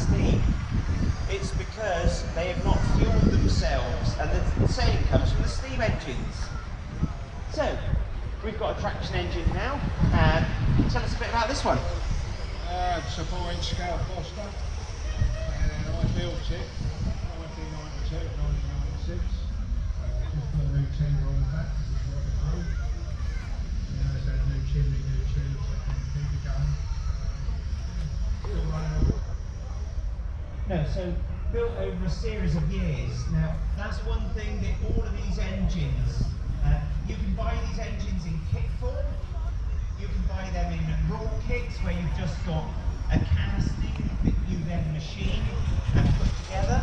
steam, it's because they have not fueled themselves, and the saying comes from the steam engines. So, we've got a traction engine now, and tell us a bit about this one. It's a 4-inch scale Foster, and I built it 1992, 1996. Just put a new timber on the back, this is what it grew. It's had new chimney, new tubes, I can keep it going. Still running. No, so built over a series of years. Now, that's one thing that all of these engines, you can buy these engines in kit form. You can buy them in raw kits where you've just got a casting that you then machine and put together.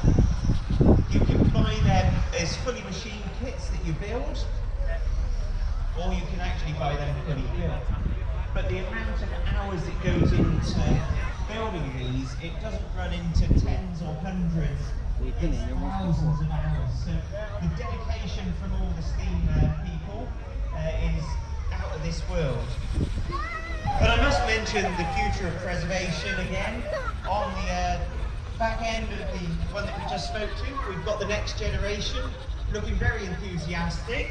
You can buy them as fully machined kits that you build, or you can actually buy them fully built. But the amount of hours that goes into building these, it doesn't run into tens or hundreds, it's thousands of hours. So the dedication from all the steam people is out of this world. But I must mention the future of preservation again. On the back end of the one that we just spoke to, we've got the next generation looking very enthusiastic.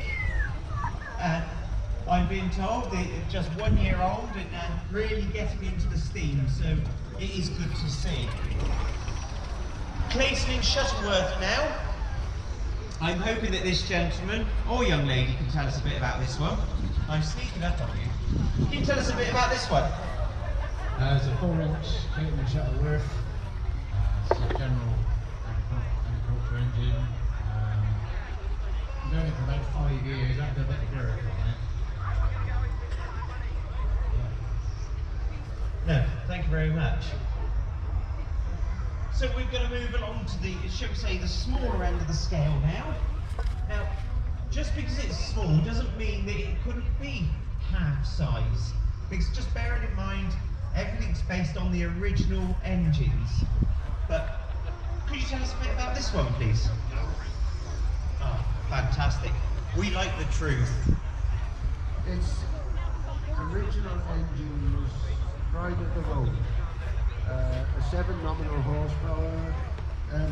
I'm being told that it's just 1 year old and really getting into the steam, so it is good to see. Clayton in Shuttleworth now. I'm hoping that this gentleman or young lady can tell us a bit about this one. I'm sneaking up on you. Can you tell us a bit about this one? It's a 4-inch Clayton and Shuttleworth. It's a general agriculture engine. I've done it for about 5 years. I've done a bit of work on it. No, thank you very much. So we're going to move along to the, shall we say, the smaller end of the scale now. Now, just because it's small doesn't mean that it couldn't be half size. Because just bearing in mind, everything's based on the original engines. But could you tell us a bit about this one, please? Oh, fantastic. We like the truth. Its original engine was right at the road. A 7 nominal horsepower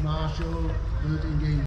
Marshall 13 gauge